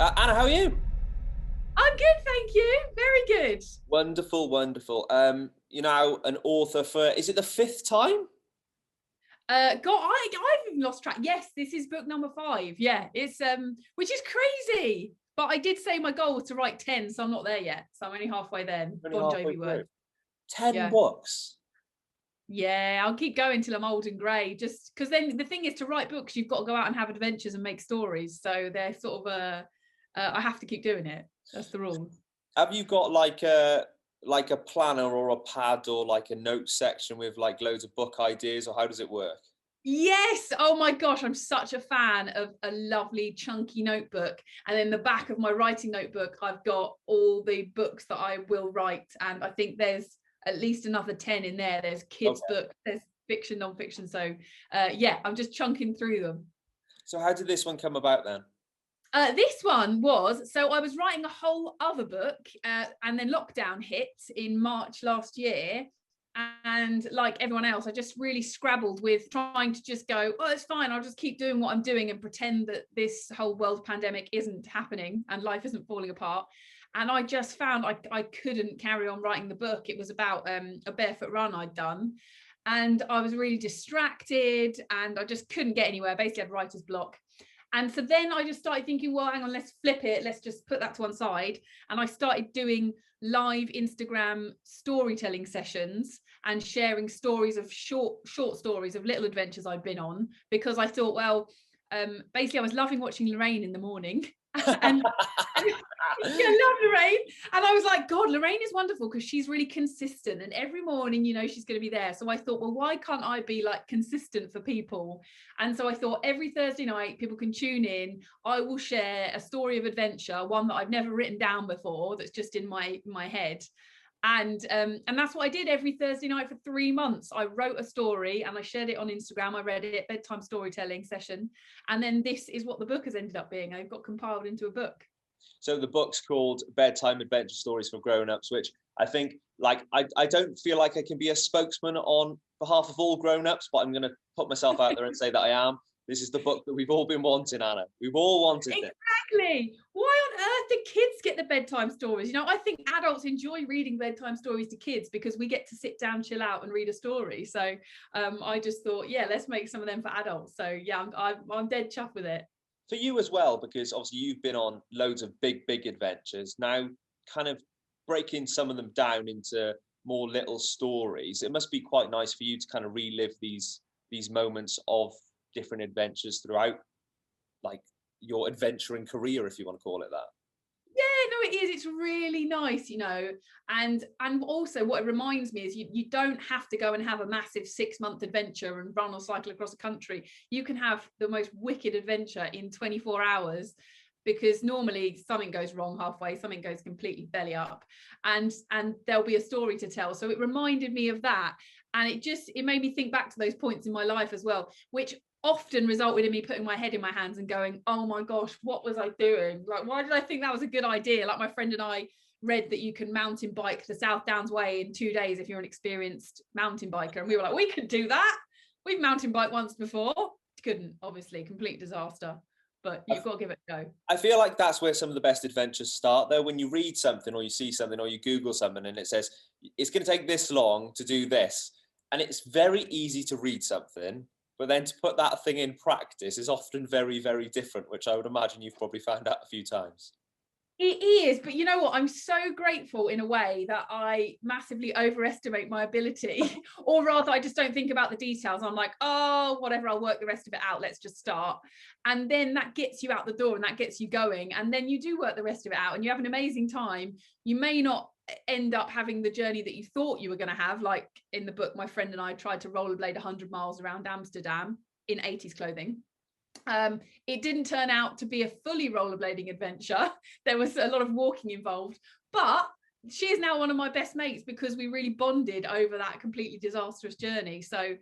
Anna, how are you? I'm good, thank you. Very good. Wonderful, wonderful. You're now an author for, is it the fifth time? I've even lost track. Yes, this is book number 5. Yeah, it's which is crazy. But I did say my goal was to write 10, so I'm not there yet. So I'm only halfway there. Only Bon halfway Jovi through. words. 10 Yeah. books. Yeah, I'll keep going till I'm old and grey. Just because then the thing is, to write books, you've got to go out and have adventures and make stories. So they're sort of I have to keep doing it. That's the rule. Have you got like a planner or a pad or like a notes section with like loads of book ideas, or how does it work? Yes. Oh my gosh, I'm such a fan of a lovely chunky notebook. And in the back of my writing notebook, I've got all the books that I will write. And I think there's at least another 10 in there. There's kids' Okay. books, there's fiction, non-fiction. So yeah, I'm just chunking through them. So how did this one come about then? This one was, so I was writing a whole other book, and then lockdown hit in March last year. And like everyone else, I just really scrabbled with trying to just go, oh, it's fine, I'll just keep doing what I'm doing and pretend that this whole world pandemic isn't happening and life isn't falling apart. And I just found I couldn't carry on writing the book. It was about a barefoot run I'd done. And I was really distracted and I just couldn't get anywhere. Basically, I had writer's block. And so then I just started thinking, well, hang on, let's flip it. Let's just put that to one side. And I started doing live Instagram storytelling sessions and sharing stories of short stories of little adventures I'd been on, because I thought, well, basically I was loving watching Lorraine in the morning. and yeah, I love Lorraine. And I was like, God, Lorraine is wonderful because she's really consistent. And every morning, she's going to be there. So I thought, well, why can't I be like consistent for people? And so I thought every Thursday night, people can tune in. I will share a story of adventure, one that I've never written down before, that's just in my head. And that's what I did every Thursday night for 3 months. I wrote a story and I shared it on Instagram. I read it, bedtime storytelling session. And then this is what the book has ended up being. I've got compiled into a book. So the book's called Bedtime Adventure Stories for Grown-ups, which I think, like, I don't feel like I can be a spokesman on behalf of all grown-ups, but I'm going to put myself out there and say that I am. This is the book that we've all been wanting, Anna. We've all wanted this. Exactly. Why on earth do kids get the bedtime stories? I think adults enjoy reading bedtime stories to kids because we get to sit down, chill out, and read a story. So I just thought, yeah, let's make some of them for adults. So yeah, I'm dead chuffed with it. For you as well, because obviously you've been on loads of big adventures. Now, kind of breaking some of them down into more little stories, it must be quite nice for you to kind of relive these moments of different adventures throughout, like, your adventuring career, if you want to call it that. Yeah, no, it is. It's really nice, and also what it reminds me is you don't have to go and have a massive 6-month adventure and run or cycle across the country. You can have the most wicked adventure in 24 hours, because normally something goes wrong halfway, something goes completely belly up, and there'll be a story to tell. So it reminded me of that, and it made me think back to those points in my life as well, which often resulted in me putting my head in my hands and going, oh my gosh, what was I doing? Like, why did I think that was a good idea? Like, my friend and I read that you can mountain bike the South Downs Way in 2 days if you're an experienced mountain biker, and we were like, we could do that. We've mountain biked once before. Couldn't, obviously, complete disaster, but you've got to give it a go. I feel like that's where some of the best adventures start, though. When you read something or you see something or you Google something and it says it's going to take this long to do this, and it's very easy to read something, but then to put that thing in practice is often very different, which I would imagine you've probably found out a few times. It is, but you know what? I'm so grateful in a way that I massively overestimate my ability, or rather, I just don't think about the details. I'm like, oh, whatever, I'll work the rest of it out. Let's just start. And then that gets you out the door and that gets you going. And then you do work the rest of it out and you have an amazing time. You may not end up having the journey that you thought you were going to have. Like in the book, my friend and I tried to rollerblade 100 miles around Amsterdam in 80s clothing. It didn't turn out to be a fully rollerblading adventure. There was a lot of walking involved, but she is now one of my best mates because we really bonded over that completely disastrous journey. So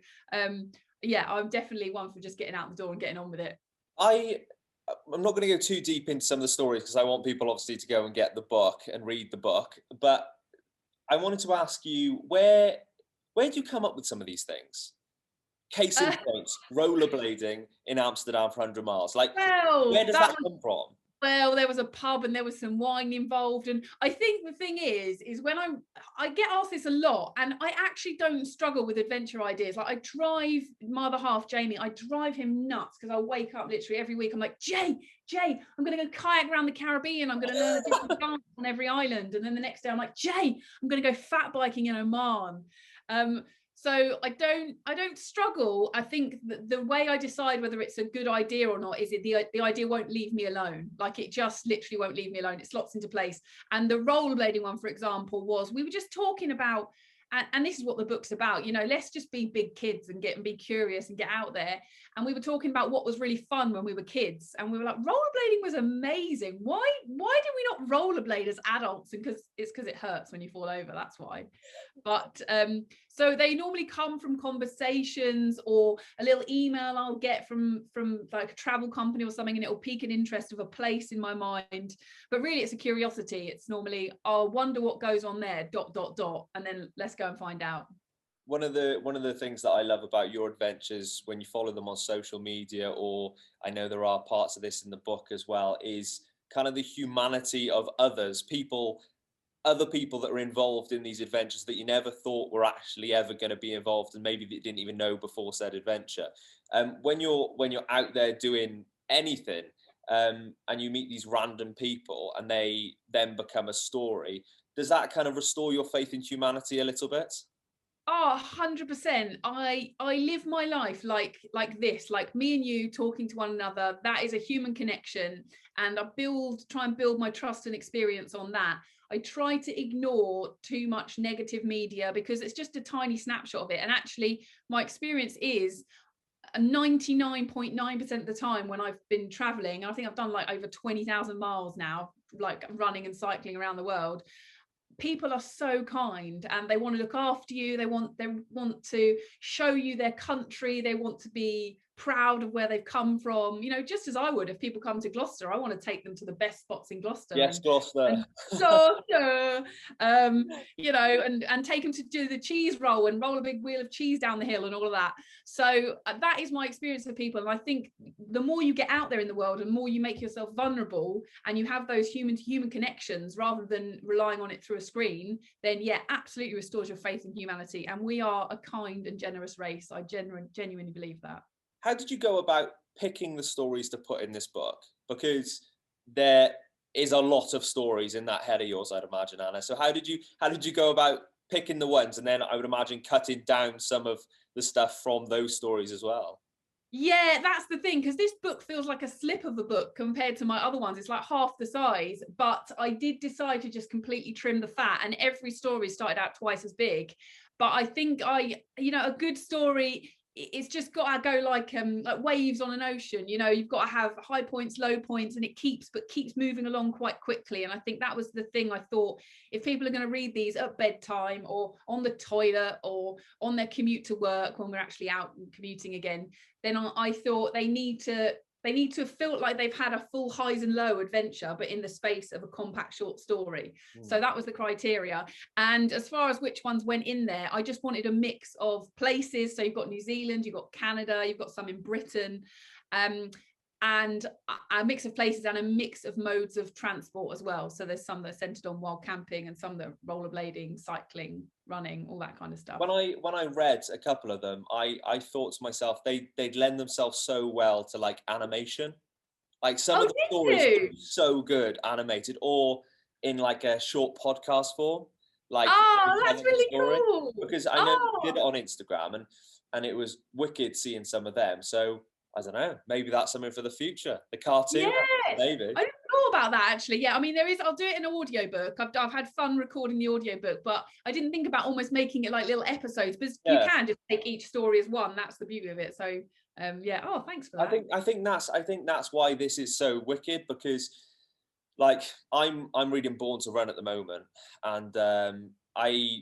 yeah, I'm definitely one for just getting out the door and getting on with it. I'm not going to go too deep into some of the stories because I want people obviously to go and get the book and read the book, but I wanted to ask you, where do you come up with some of these things? Case in point, rollerblading in Amsterdam for 100 miles. Like, Well, where does that come from? Well, there was a pub and there was some wine involved. And I think the thing is when I get asked this a lot, and I actually don't struggle with adventure ideas. Like I drive my other half, Jamie, I drive him nuts because I wake up literally every week. I'm like, Jay, I'm going to go kayak around the Caribbean. I'm going to learn a different dance on every island. And then the next day I'm like, Jay, I'm going to go fat biking in Oman. So I don't struggle. I think the way I decide whether it's a good idea or not is the idea won't leave me alone. Like it just literally won't leave me alone. It slots into place. And the rollerblading one, for example, was we were just talking about, and this is what the book's about, you know, let's just be big kids and be curious and get out there. And we were talking about what was really fun when we were kids, and we were like, rollerblading was amazing. Why do we not rollerblade as adults? And because it hurts when you fall over, that's why. But so they normally come from conversations or a little email I'll get from like a travel company or something, and it'll pique an interest of a place in my mind. But really it's a curiosity. It's normally, I'll wonder what goes on there, ... and then let's go and find out. One of the things that I love about your adventures when you follow them on social media, or I know there are parts of this in the book as well, is kind of the humanity of others, other people that are involved in these adventures that you never thought were actually ever going to be involved, and maybe that didn't even know before said adventure. When you're out there doing anything, and you meet these random people and they then become a story, does that kind of restore your faith in humanity a little bit? Oh, 100%. I live my life like this, like me and you talking to one another. That is a human connection, and I try and build my trust and experience on that. I try to ignore too much negative media because it's just a tiny snapshot of it. And actually, my experience is 99.9% of the time when I've been traveling, I think I've done like over 20,000 miles now, like running and cycling around the world. People are so kind and they want to look after you. They want to show you their country. They want to be proud of where they've come from, you know, just as I would. If people come to Gloucester, I want to take them to the best spots in Gloucester. Yes, Gloucester. Gloucester, you know, and take them to do the cheese roll and roll a big wheel of cheese down the hill and all of that. So that is my experience with people. And I think the more you get out there in the world and more you make yourself vulnerable and you have those human to human connections rather than relying on it through a screen, then yeah, absolutely restores your faith in humanity. And we are a kind and generous race. I genuinely believe that. How did you go about picking the stories to put in this book? Because there is a lot of stories in that head of yours, I'd imagine, Anna. So how did you go about picking the ones, and then I would imagine cutting down some of the stuff from those stories as well? Yeah, that's the thing, because this book feels like a slip of a book compared to my other ones. It's like half the size, but I did decide to just completely trim the fat, and every story started out twice as big. But I think a good story, it's just got to go like waves on an ocean. You know, you've got to have high points, low points, and it keeps moving along quite quickly. And I think that was the thing. I thought, if people are going to read these at bedtime or on the toilet or on their commute to work when we're actually out and commuting again, then I thought they need to have felt like they've had a full highs and low adventure, but in the space of a compact short story. So that was the criteria. And as far as which ones went in there, I just wanted a mix of places. So you've got New Zealand, you've got Canada, you've got some in Britain, and a mix of places and a mix of modes of transport as well. So there's some that are centered on wild camping and some that are rollerblading, cycling, running, all that kind of stuff. When I read a couple of them, I thought to myself, they'd lend themselves so well to like animation. Like some of the stories are so good animated, or in like a short podcast form. Like, that's really cool. Because I know you did it on Instagram, and it was wicked seeing some of them. So I don't know, maybe that's something for the future. The cartoon, yes. maybe. I didn't know about that actually. Yeah, I mean, I'll do it in an audiobook. I've had fun recording the audiobook, but I didn't think about almost making it like little episodes, because you can just take each story as one. That's the beauty of it. So thanks for that. I think that's why this is so wicked, because like I'm reading Born to Run at the moment, and I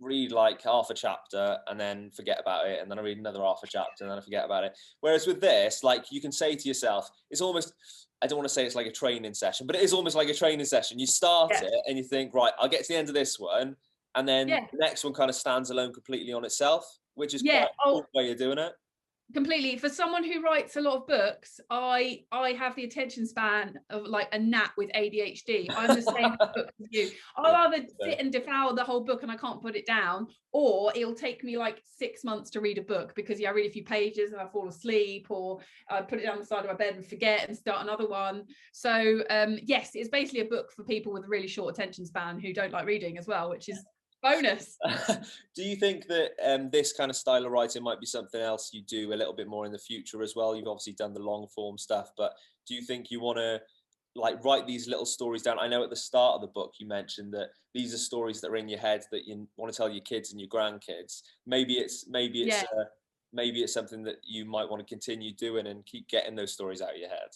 read like half a chapter and then forget about it, and then I read another half a chapter and then I forget about it. Whereas with this, like, you can say to yourself, it's almost, I don't want to say it's like a training session, but it is almost like a training session. You start it and you think, right, I'll get to the end of this one, and then the next one kind of stands alone completely on itself, which is quite a cool way of doing it. completely. For someone who writes a lot of books, I have the attention span of like a gnat with ADHD. I'm the same book as you. I'll either sit and devour the whole book and I can't put it down, or it'll take me like 6 months to read a book, because I read a few pages and I fall asleep, or I put it down the side of my bed and forget and start another one. So yes, it's basically a book for people with a really short attention span who don't like reading as well, which is bonus. Do you think that this kind of style of writing might be something else you do a little bit more in the future as well? You've obviously done the long form stuff, but do you think you want to like write these little stories down? I know at the start of the book you mentioned that these are stories that are in your head that you want to tell your kids and your grandkids. Maybe it's something that you might want to continue doing and keep getting those stories out of your head.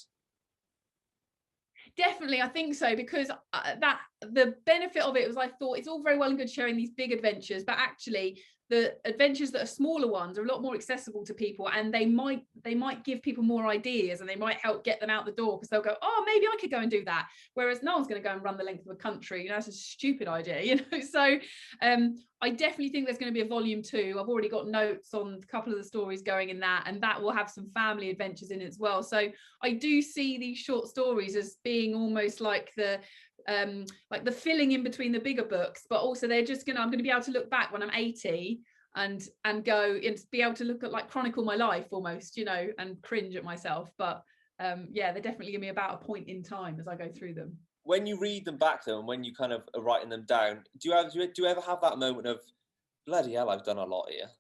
Definitely, I think so, because that the benefit of it was, I thought it's all very well and good sharing these big adventures, but actually the adventures that are smaller ones are a lot more accessible to people, and they might give people more ideas, and they might help get them out the door, because they'll go, oh, maybe I could go and do that, whereas no one's going to go and run the length of the country, that's a stupid idea, so I definitely think there's going to be a volume 2. I've already got notes on a couple of the stories going in that, and that will have some family adventures in it as well. So I do see these short stories as being almost like the filling in between the bigger books, but also I'm going to be able to look back when I'm 80 and go and be able to look at, like, chronicle my life almost, and cringe at myself. But yeah, they're definitely going to be about a point in time as I go through them. When you read them back though, and when you kind of are writing them down, do you ever have that moment of, bloody hell, I've done a lot here?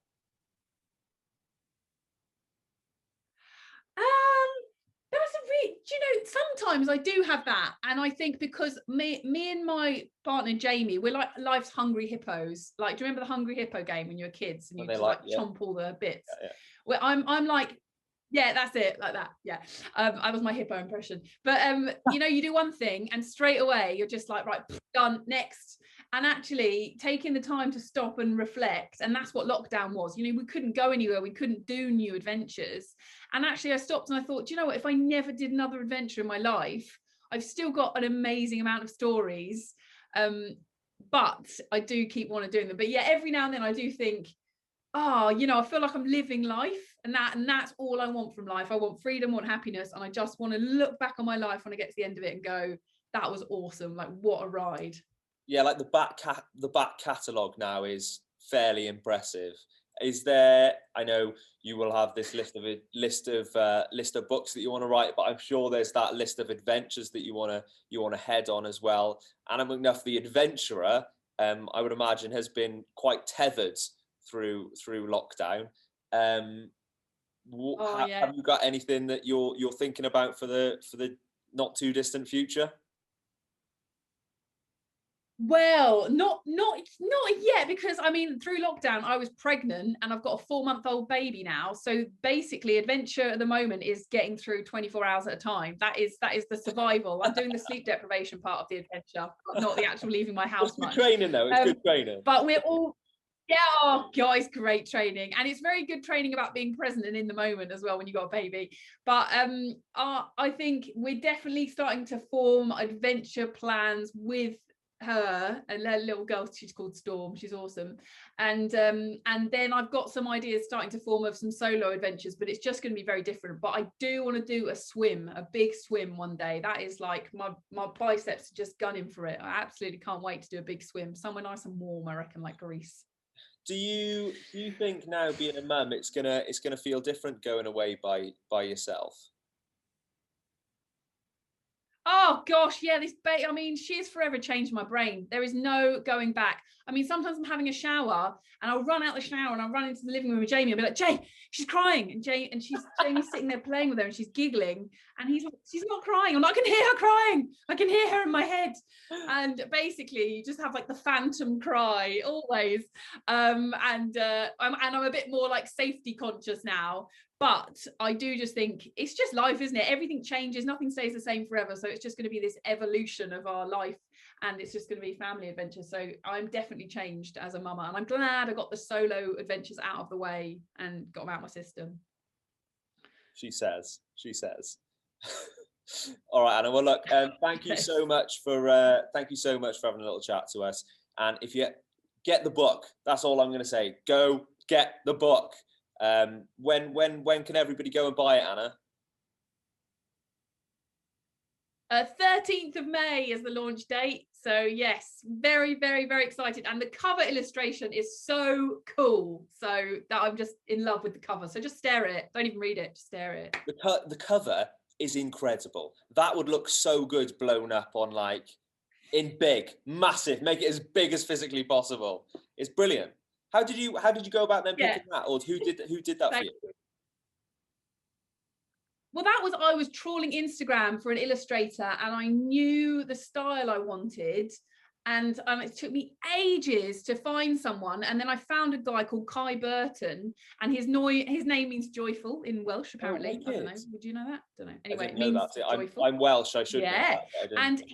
Sometimes I do have that, and I think because me and my partner Jamie, we're like life's hungry hippos. Like, do you remember the Hungry Hippo game when you were kids and you just chomp all the bits? Yeah. Well, I'm like, yeah, that's it, like that. Yeah, I was my hippo impression. But you do one thing and straight away you're just like, right, done, next. And actually taking the time to stop and reflect, and that's what lockdown was. We couldn't go anywhere, we couldn't do new adventures. And actually I stopped and I thought, do you know what, if I never did another adventure in my life, I've still got an amazing amount of stories. But I do keep wanting to do them. But yeah, every now and then I do think, I feel like I'm living life, and that's all I want from life. I want freedom, I want happiness, and I just want to look back on my life when I get to the end of it and go, that was awesome, like, what a ride. Yeah, like the back catalogue now is fairly impressive. Is there? I know you will have this list of books that you want to write, but I'm sure there's that list of adventures that you want to head on as well. Anna McNuff, the adventurer, I would imagine has been quite tethered through lockdown. Have you got anything that you're thinking about for the not too distant future? Well, not yet, because through lockdown I was pregnant and I've got a 4-month-old baby now. So basically adventure at the moment is getting through 24 hours at a time. That is the survival. I'm doing the sleep deprivation part of the adventure, not the actual leaving my house. It's good training though. It's good training. But we're all, yeah, oh guys, great training. And it's very good training about being present and in the moment as well when you got a baby. But I think we're definitely starting to form adventure plans with her and her little girl. She's called Storm, she's awesome. And then I've got some ideas starting to form of some solo adventures, but it's just going to be very different. But I do want to do a big swim one day. That is like my biceps are just gunning for it. I absolutely can't wait to do a big swim somewhere nice and warm, I reckon, like Greece. Do you think now, being a mum, it's gonna feel different going away by yourself? Oh gosh, yeah, she's forever changed my brain. There is no going back. Sometimes I'm having a shower and I'll run out the shower and I'll run into the living room with Jamie and be like, Jay, she's crying. And Jamie's sitting there playing with her and she's giggling. And he's like, she's not crying. I'm like, I can hear her crying. I can hear her in my head. And basically you just have like the phantom cry always. I'm a bit more like safety conscious now. But I do just think it's just life, isn't it? Everything changes, nothing stays the same forever. So it's just going to be this evolution of our life, and it's just going to be family adventure. So I'm definitely changed as a mama, and I'm glad I got the solo adventures out of the way and got them out of my system. She says. All right, Anna. Well, look, thank you so much for having a little chat to us. And if you get the book, that's all I'm going to say. Go get the book. When can everybody go and buy it, Anna? 13th of May is the launch date. So yes, very, very, very excited. And the cover illustration is so cool. So that I'm just in love with the cover. So just stare at it. Don't even read it. Just stare at it. The cover is incredible. That would look so good blown up on like in big, massive. Make it as big as physically possible. It's brilliant. How did you go about then picking that, or who did that for you? Well, I was trawling Instagram for an illustrator, and I knew the style I wanted, and it took me ages to find someone, and then I found a guy called Kai Burton, and his name means joyful in Welsh, apparently. I don't know. Would you know that? Don't know. Anyway, it means joyful. I'm Welsh. I should know that. And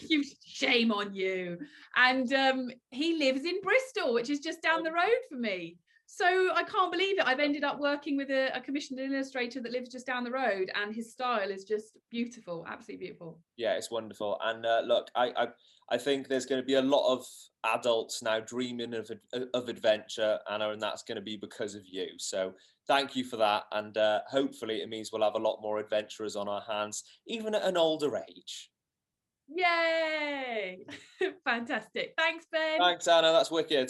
you, shame on you. And he lives in Bristol, which is just down the road for me. So I can't believe it. I've ended up working with a commissioned illustrator that lives just down the road, and his style is just beautiful, absolutely beautiful. Yeah, it's wonderful. And look, I think there's going to be a lot of adults now dreaming of adventure, Anna, and that's going to be because of you. So thank you for that. And hopefully it means we'll have a lot more adventurers on our hands, even at an older age. Yay! Fantastic. Thanks, Ben. Thanks, Anna. That's wicked.